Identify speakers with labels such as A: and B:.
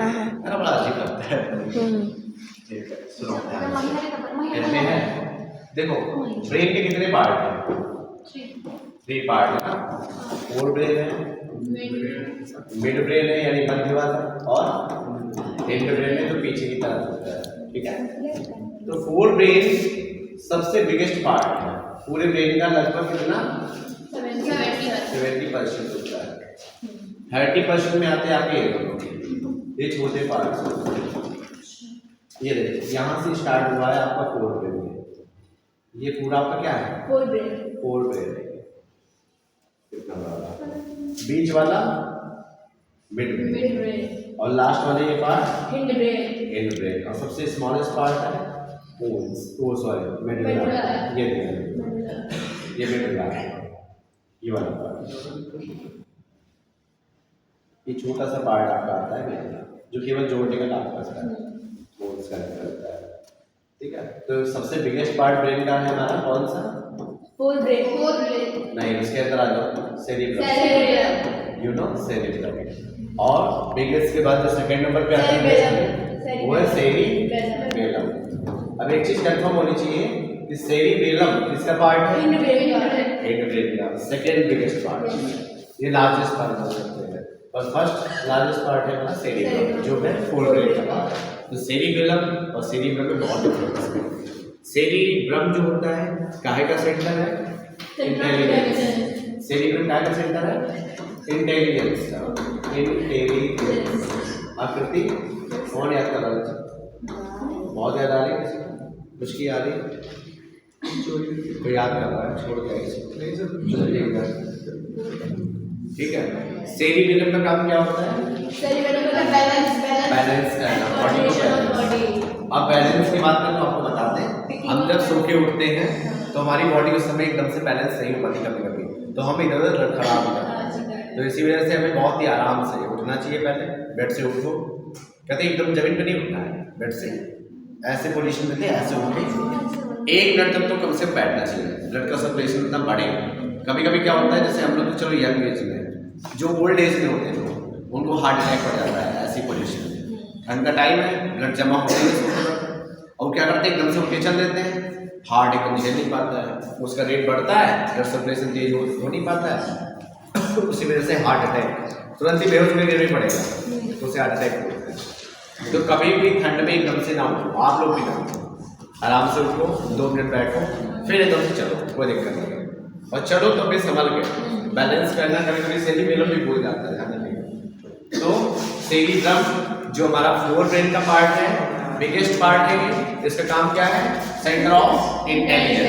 A: है ना, बड़ा अजीब लगता है। ठीक है, सुनो कहते हैं, देखो ब्रेन के कितने पार्ट हैं? 3 पार्ट है ना। फोर ब्रेन है, मिड ब्रेन है यानी मध्य वाला, और एंड ब्रेन है जो पीछे की तरफ होता है। ठीक है, तो फोर ब्रेन सबसे बिगेस्ट पार्ट है। पूरे ब्रेन का लगभग कितना 70% होता है। 30% में आते आके ये छोटे पार्ट। ये देखो यहाँ से स्टार्ट हुआ है आपका फोर ब्रेन, ये पूरा आपका क्या है फोर ब्रेन। कितना बड़ा, बीच वाला मिड ब्रेन, और लास्ट वाले ये पार्ट एंड ब्रेन, और सबसे स्मॉलेस्ट पार्ट है मेडुला। ये मेडुला है, ये वाला पार्ट, ये छोटा सा पार्ट आपका आता है मेडुला, जो केवल जोड़ने का काम करता है, बोन्स कनेक्ट करता है। ठीक है, तो सबसे बिगेस्ट पार्ट ब्रेन का है हमारा कौन सा? Fore brain. नहीं, उसके अंदर आ जाओ, सेरिब्रम। You know cerebrum. और बिगेस्ट के बाद जो सेकंड नंबर पे आता है वो है सेरिबेलम। अब एक चीज कंफर्म होनी चाहिए कि सेरिबेलम किसका पार्ट है? एंड ब्रेन का सेकंड बिगेस्ट पार्ट, ये लार्जेस्ट पार्ट हो सकते हैं, और फर्स्ट लार्जेस्ट पार्ट है हमारा सेरिब्रम जो है फोर ब्रेन का पार्ट। तो सेरिबेलम और सेरिब्रम में बहुत डिफरेंस है। सेरिब्रम जो होता है काहे का सेंटर है? इंटेलिजेंस। सेरिब्रम काहे का सेंटर है? इंटेलिजेंस का। इंटेलिजेंस आकृति कौन याद कर रहा है? बहुत याद आ रही है, मुश्किल आ रही है, कोई याद कर रहा है, छोड़ दिया। ठीक है, सेरिबेलम का काम क्या होता है? बैलेंस करना, बॉडी को बैलेंस। अब बैलेंस की बात करें तो आपको बताते हैं, हम जब सो के उठते हैं तो हमारी बॉडी उस समय एकदम से बैलेंस नहीं हो पाती कभी, तो हम इधर उधर खराब हो जाते हैं। तो इसी वजह से हमें बहुत ही आराम से उठना चाहिए। पहले बेड से उठो, कहते हैं एकदम जमीन पे नहीं उठना है, बेड से ऐसे पोजीशन में थे, ऐसे उठे 1 मिनट तक तो कम से कम बैठना चाहिए, ब्लड का सर्कुलेशन इतना बढ़ेगा। कभी कभी क्या होता है, जैसे हम लोग चलो यंग एज में, जो ओल्ड एज में होते हैं उनको हार्ट अटैक हो जाता है ऐसी पोजीशन में। ठंड का टाइम है, ब्लड जमा होते हैं, और क्या करते हैं एकदम से उठे चल देते हैं, हार्ट एकदम झेल नहीं पाता है, उसका रेट बढ़ता है, ब्लड सर्कुलेशन तेज हो नहीं पाता है, उसी वजह से हार्ट अटैक, तुरंत ही बेहोश में गिरना पड़ेगा, तो उसे हार्ट अटैक होता है। तो कभी भी ठंड में एकदम से ना उठो, आप लोग भी ना उठो, आराम से उठो, 2 मिनट बैठो, फिर एकदम से चलो, कोई दिक्कत नहीं है, और चलो तो फिर संभल के बैलेंस करना। कभी कभी सेरिबेलम भी भूल जाता है। तो सेरिब्रम जो हमारा फोर ब्रेन का पार्ट है, बिगेस्ट पार्ट है, इसका काम क्या है? Centre of intelligence.